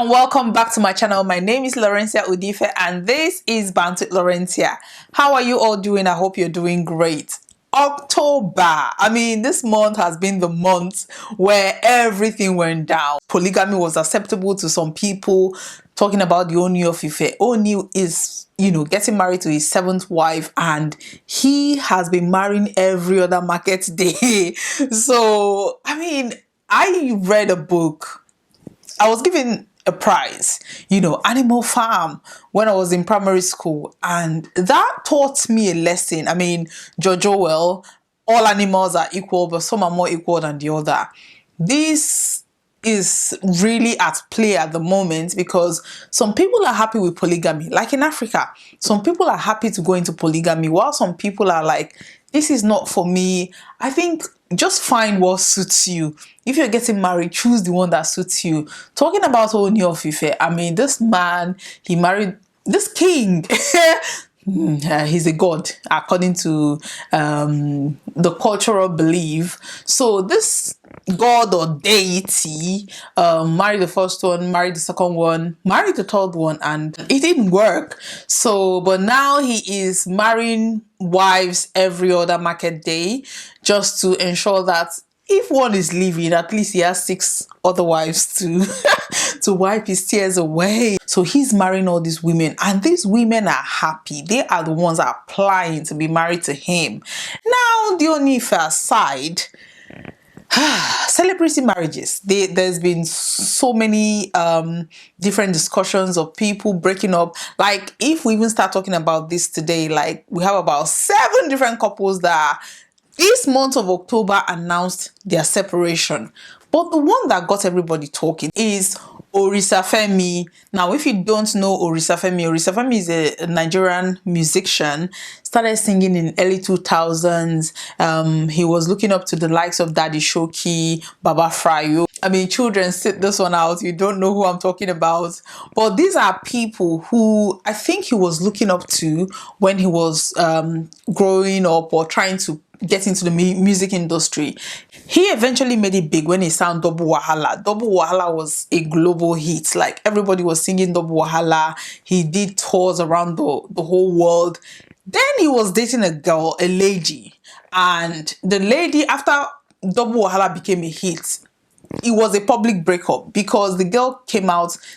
and welcome back to my channel. My name is Lawrencia and this is Bantz with Lawrencia. How are you all doing? I hope you're doing great. October, I mean, this month has been the month where everything went down. Polygamy was acceptable to some people. Talking about the Ooni of Ife. Ooni is, getting married to his seventh wife, and he has been marrying every other market day. So, I mean, I read a book. I was given a prize, Animal Farm, when I was in primary school. And that taught me a lesson. I mean, George Orwell, all animals are equal, but some are more equal than the other. This is really at play at the moment because some people are happy with polygamy. Like in Africa, some people are happy to go into polygamy, while some people are like, this is not for me. I think just find what suits you. If you're getting married, choose the one that suits you. Talking about Ooni of Ife, I mean, this man, he married this king. He's a god, according to the cultural belief. So this god or deity married the first one, married the second one, married the third one, and it didn't work. So, but now he is marrying wives every other market day, just to ensure that if one is leaving, at least he has 6 other wives to to wipe his tears away. So he's marrying all these women, and these women are happy. They are the ones applying to be married to him. Now, the Ooni Ife aside, celebrity marriages. There's been so many different discussions of people breaking up. Like, if we even start talking about this today, like, we have about 7 different couples that this month of October announced their separation. But the one that got everybody talking is Femi. Now, if you don't know Oritse Femi is a Nigerian musician. Started singing in early 2000s. He was looking up to the likes of Daddy Shoki, Baba Frayo. I mean, children, sit this one out. You don't know who I'm talking about. But these are people who I think he was looking up to when he was growing up or trying to get into the music industry. He eventually made it big when he sang Double Wahala. Double Wahala was a global hit. Like, everybody was singing Double Wahala. He did tours around the whole world. Then he was dating a girl, a lady. And the lady, after Double Wahala became a hit, it was a public breakup because the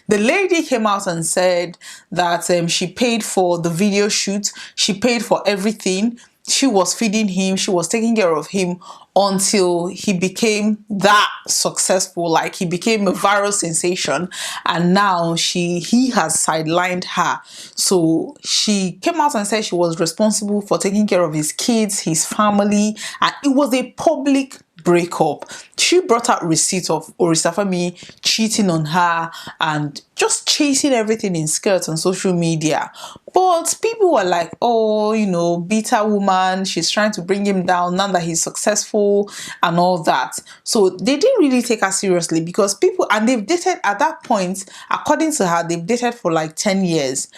lady came out and said that she paid for the video shoot. She paid for everything. She was feeding him. She was taking care of him until he became that successful. Like, he became a viral sensation, and now he has sidelined her. So she came out and said she was responsible for taking care of his kids, his family, and it was a public breakup. She brought out receipts of Oritse Femi cheating on her and just chasing everything in skirts on social media. But people were like, oh, bitter woman, she's trying to bring him down now that he's successful and all that. So they didn't really take her seriously because they've dated at that point, according to her, they've dated for like 10 years.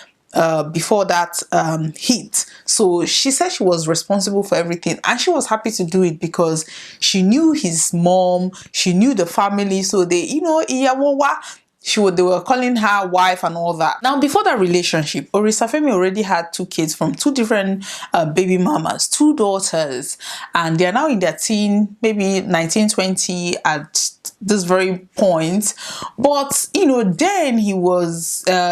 Before that hit. So she said she was responsible for everything, and she was happy to do it because she knew his mom, she knew the family. So they were calling her wife and all that. Now, before that relationship, Oritse Femi already had 2 kids from 2 different baby mamas, 2 daughters, and they are now in their teen, maybe 19, 20 at this very point. But then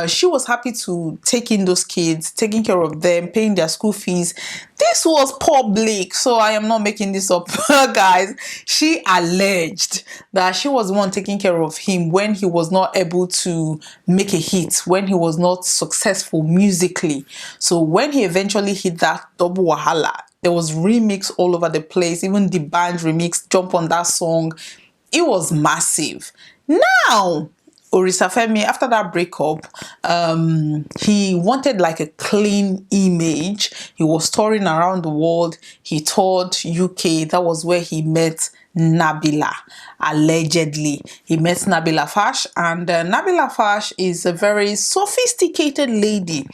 she was happy to take in those kids, taking care of them, paying their school fees. This was public, so I am not making this up, guys. She alleged that she was the one taking care of him when he was not able to make a hit, when he was not successful musically. So when he eventually hit that Double Wahala, there was remix all over the place. Even the band remix, jump on that song. It was massive. Now, Oritse Femi, after that breakup, he wanted like a clean image. He was touring around the world. He toured UK. That was where he met Nabila. Allegedly, he met Nabila Fash, and Nabila Fash is a very sophisticated lady.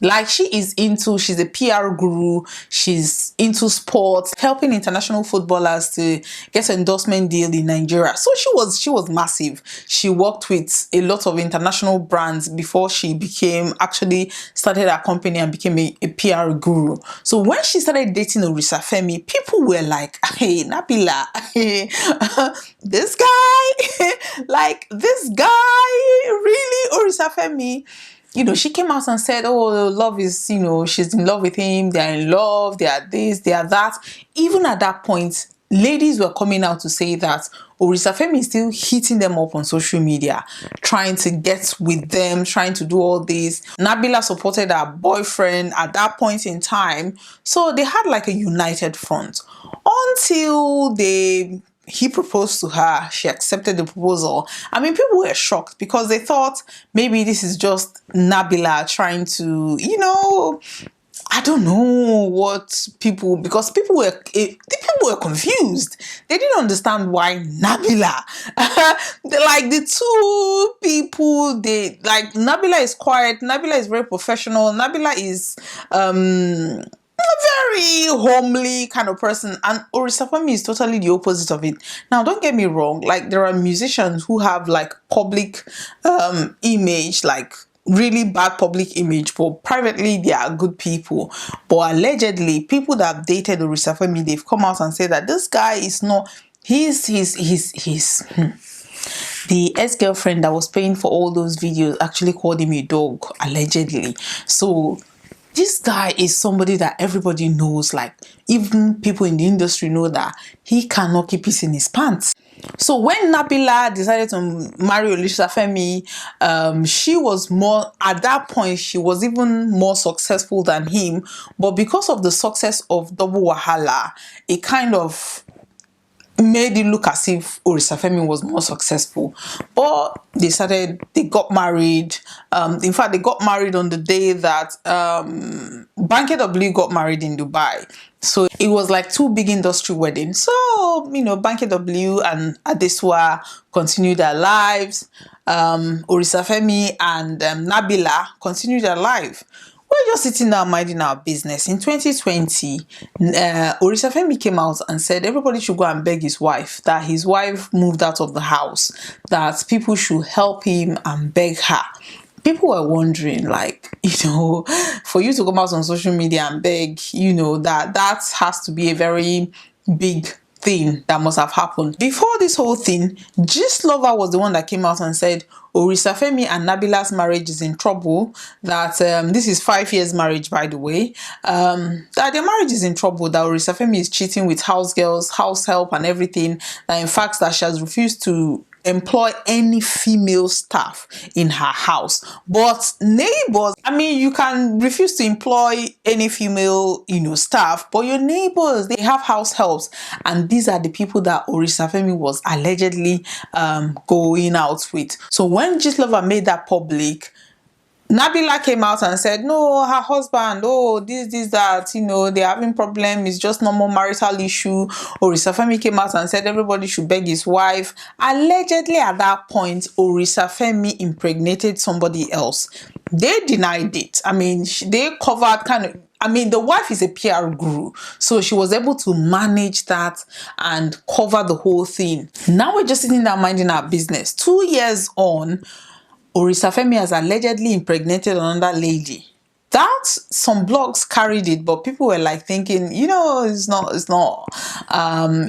Like, she's a PR guru. She's into sports, helping international footballers to get an endorsement deal in Nigeria. So she was massive. She worked with a lot of international brands before she actually started her company and became a PR guru. So when she started dating Oritse Femi, people were like, hey, Nabila, this guy, like this guy, really, Oritse Femi? She came out and said, oh, love is, she's in love with him, they're in love, they are this, they are that. Even at that point, ladies were coming out to say that Oritse Femi is still hitting them up on social media, trying to get with them, trying to do all this. Nabila supported her boyfriend at that point in time. So they had like a united front until he proposed to her. She accepted the proposal. I mean, people were shocked because they thought maybe this is just Nabila trying to, I don't know what because people were confused. They didn't understand why Nabila. The two people, Nabila is quiet. Nabila is very professional. Nabila is a very homely kind of person, and Oritse Femi is totally the opposite of it. Now, don't get me wrong, there are musicians who have public image, really bad public image, but privately they are good people. But allegedly, people that have dated Oritse Femi, they've come out and said that this guy is not, he's the ex-girlfriend that was paying for all those videos actually called him a dog, allegedly. So this guy is somebody that everybody knows, even people in the industry know that he cannot keep it in his pants. So when Nabila decided to marry Oritse Femi, she was at that point, she was even more successful than him. But because of the success of Double Wahala, it kind of made it look as if Oritse Femi was more successful. But they got married. In fact, they got married on the day that Banket W got married in Dubai. So it was two big industry weddings. So, Banket W and Adesua continued their lives. Oritse Femi and Nabila continued their life. We're just sitting down minding our business. In 2020, Oritse Femi came out and said everybody should go and beg his wife, that his wife moved out of the house, that people should help him and beg her. People were wondering, for you to come out on social media and beg, that has to be a very big thing that must have happened. Before this whole thing, Gistlover was the one that came out and said Oritse Femi and Nabila's marriage is in trouble, that this is 5 years marriage, by the way, that their marriage is in trouble, that Oritse Femi is cheating with house girls, house help and everything, that in fact that she has refused to employ any female staff in her house. But neighbors, you can refuse to employ any female, staff, but your neighbors, they have house helps. And these are the people that Oritse Femi was allegedly going out with. So when Gistlover made that public, Nabila came out and said, no, her husband, this, that, they're having problem. It's just normal marital issue. Oritse Femi came out and said everybody should beg his wife. Allegedly, at that point, Oritse Femi impregnated somebody else. They denied it. They covered the wife is a PR guru, so she was able to manage that and cover the whole thing. Now we're just sitting there minding our business. 2 years on, Oritse Femi has allegedly impregnated another lady. That some blogs carried it, but people were thinking, it's not.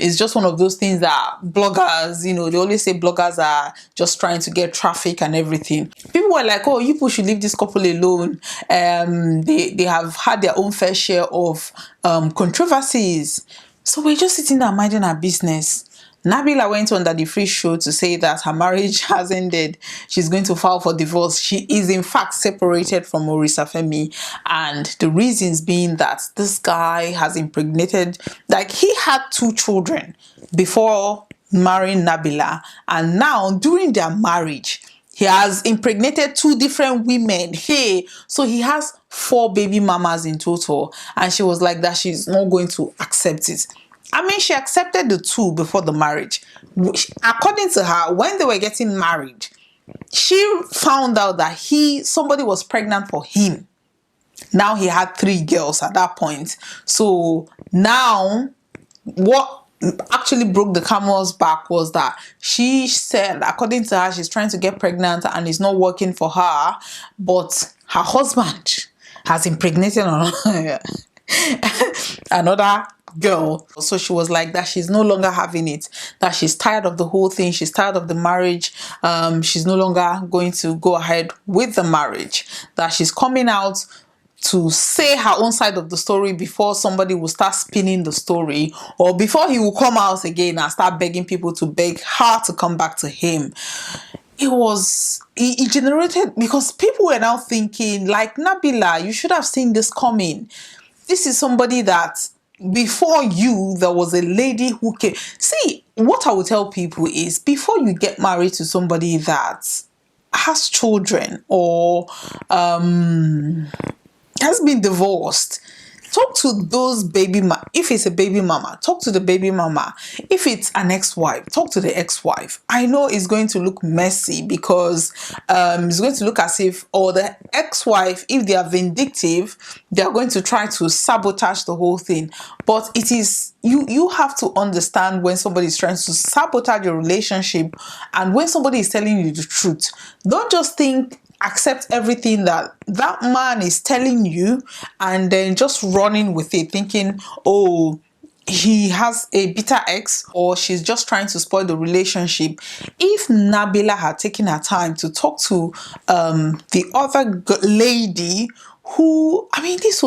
It's just one of those things that bloggers, they always say bloggers are just trying to get traffic and everything. People were like, oh, you people should leave this couple alone. They have had their own fair share of controversies. So we're just sitting there minding our business. Nabila went on the free show to say that her marriage has ended. She's going to file for divorce. She is in fact separated from Oritse Femi, and the reasons being that this guy has impregnated, he had 2 children before marrying Nabila, and now during their marriage, he has impregnated 2 different women. So he has 4 baby mamas in total, and she was like that she's not going to accept it. She accepted the 2 before the marriage. According to her, when they were getting married, she found out that somebody was pregnant for him. Now he had 3 girls at that point. So now what actually broke the camel's back was that she said, according to her, she's trying to get pregnant and it's not working for her, but her husband has impregnated on another girl. So she was like that she's no longer having it, that she's tired of the whole thing, she's tired of the marriage, she's no longer going to go ahead with the marriage, that she's coming out to say her own side of the story before somebody will start spinning the story, or before he will come out again and start begging people to beg her to come back to him. It generated, because people were now thinking, like, Nabila, you should have seen this coming. This is somebody that before you, there was a lady who came. See, what I would tell people is, before you get married to somebody that has children or has been divorced, talk to those if it's a baby mama, talk to the baby mama. If it's an ex-wife, talk to the ex-wife. I know it's going to look messy, because it's going to look as if, or the ex-wife, if they are vindictive, they are going to try to sabotage the whole thing. But it is, you have to understand when somebody is trying to sabotage your relationship and when somebody is telling you the truth. Don't just accept everything that man is telling you and then just running with it, thinking, oh, he has a bitter ex, or she's just trying to spoil the relationship. If Nabila had taken her time to talk to the other lady, who, I mean, this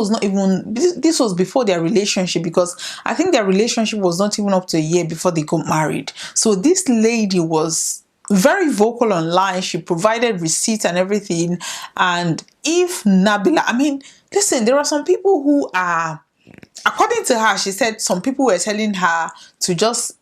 was before their relationship, because I think their relationship was not even up to a year before they got married. So this lady was very vocal online. She provided receipts and everything. And if Nabila, I mean, listen, there are some people who are, according to her, she said some people were telling her to just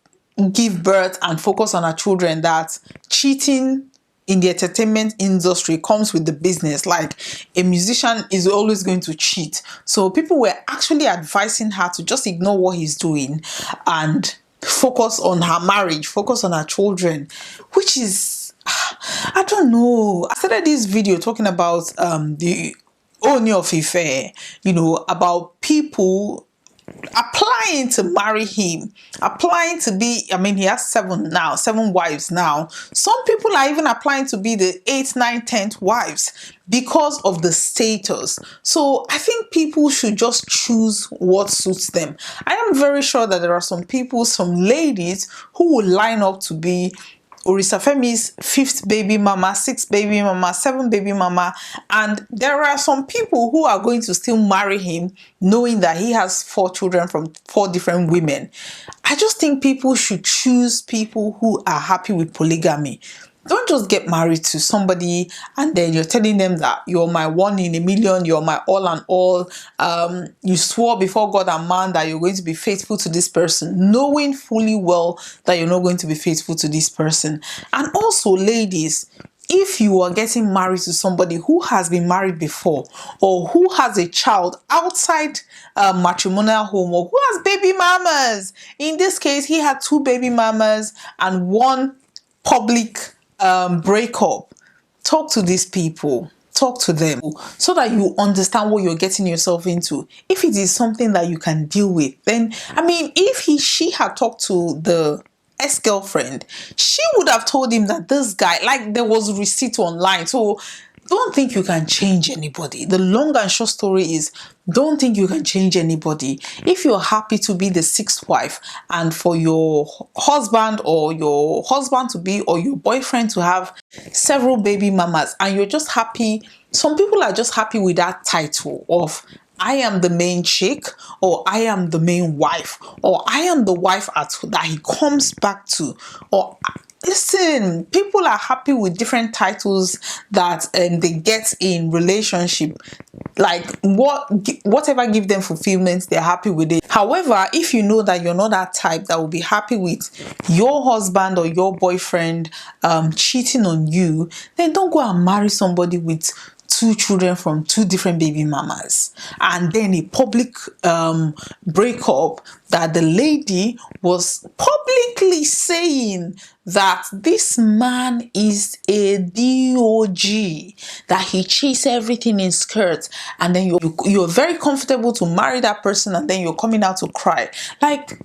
give birth and focus on her children, that cheating in the entertainment industry comes with the business. Like, a musician is always going to cheat. So people were actually advising her to just ignore what he's doing and focus on her marriage, focus on her children, which is, I don't know. I started this video talking about the Ooni of Ife, about people applying to marry him, applying to be, I mean, he has 7 wives now. Some people are even applying to be the 8th, 9th, 10th wives because of the status. So I think people should just choose what suits them. I am very sure that there are some ladies who will line up to be Oritse Femi's 5th baby mama, 6th baby mama, 7th baby mama, and there are some people who are going to still marry him knowing that he has 4 children from 4 different women. I just think people should choose people who are happy with polygamy. Don't just get married to somebody and then you're telling them that you're my 1 in a million, you're my all and all. You swore before God and man that you're going to be faithful to this person, knowing fully well that you're not going to be faithful to this person. And also, ladies, if you are getting married to somebody who has been married before, or who has a child outside matrimonial home, or who has baby mamas, in this case, he had 2 baby mamas and 1 public breakup, talk to these people, talk to them, so that you understand what you're getting yourself into. If it is something that you can deal with, then, I mean, if she had talked to the ex-girlfriend, she would have told him that this guy, like, there was receipt online. So don't think you can change anybody. The long and short story is, don't think you can change anybody. If you're happy to be the 6th wife and for your husband or your husband to be, or your boyfriend to have several baby mamas, and you're just happy, some people are just happy with that title of, I am the main chick, or I am the main wife, or I am the wife that he comes back to, or listen, people are happy with different titles that they get in relationship. Like, whatever give them fulfillment, they're happy with it. However, if you know that you're not that type that will be happy with your husband or your boyfriend cheating on you, then don't go and marry somebody with two children from two different baby mamas, and then a public breakup that the lady was publicly saying that this man is a dog, that he chases everything in skirts, and then you're very comfortable to marry that person, and then you're coming out to cry. Like,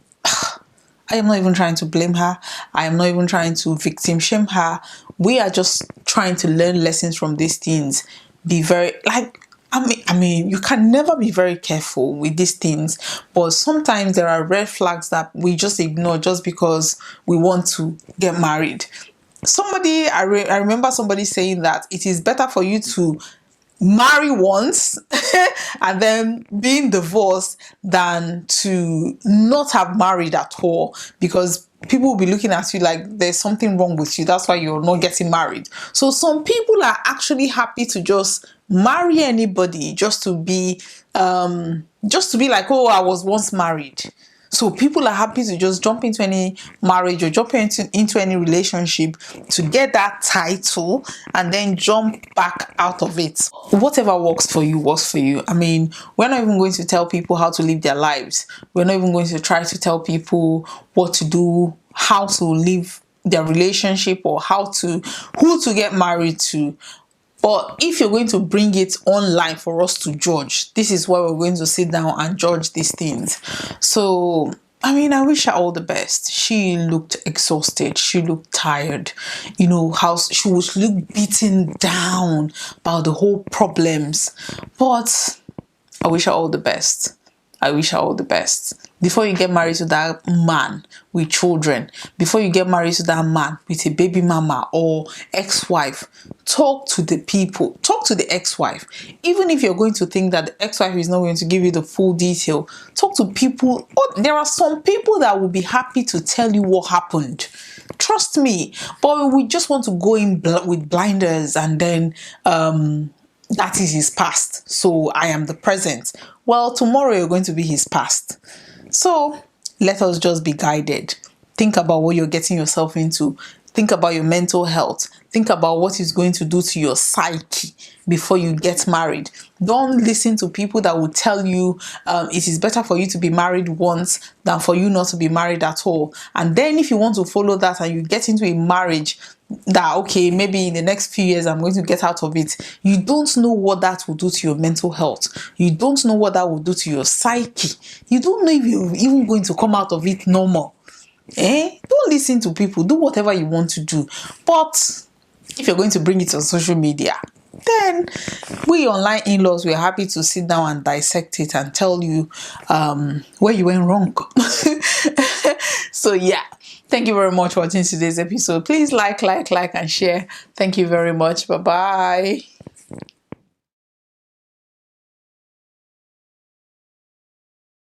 I am not even trying to blame her. I am not even trying to victim shame her. We are just trying to learn lessons from these things. Be very, like, I mean, you can never be very careful with these things, but sometimes there are red flags that we just ignore just because we want to get married. I remember somebody saying that it is better for you to marry once and then being divorced than to not have married at all, because people will be looking at you like there's something wrong with you. That's why you're not getting married. So some people are actually happy to just marry anybody just to be like, oh, I was once married. So people are happy to just jump into any marriage or jump into any relationship to get that title and then jump back out of it. Whatever works for you works for you. I mean, we're not even going to tell people how to live their lives. We're not even going to try to tell people what to do, how to live their relationship, or who to get married to. But if you're going to bring it online for us to judge, this is where we're going to sit down and judge these things. So, I mean, I wish her all the best. She looked exhausted. She looked tired. You know, how she was beaten down by the whole problems. But I wish her all the best. I wish her all the best. Before you get married to that man with children, before you get married to that man with a baby mama or ex-wife, talk to the people, talk to the ex-wife. Even if you're going to think that the ex-wife is not going to give you the full detail, talk to people. Oh, there are some people that will be happy to tell you what happened. Trust me. But we just want to go in with blinders and then that is his past, so I am the present. Well, tomorrow you're going to be his past. So let us just be guided. Think about what you're getting yourself into. Think about your mental health. Think about what it's going to do to your psyche before you get married. Don't listen to people that will tell you it is better for you to be married once than for you not to be married at all. And then if you want to follow that and you get into a marriage that, okay, maybe in the next few years I'm going to get out of it, you don't know what that will do to your mental health. You don't know what that will do to your psyche. You don't know if you're even going to come out of it normal. Don't listen to people. Do whatever you want to do. But if you're going to bring it on social media, then we online in-laws, we're happy to sit down and dissect it and tell you where you went wrong. So yeah, thank you very much for watching today's episode. Please like and share. Thank you very much. Bye-bye.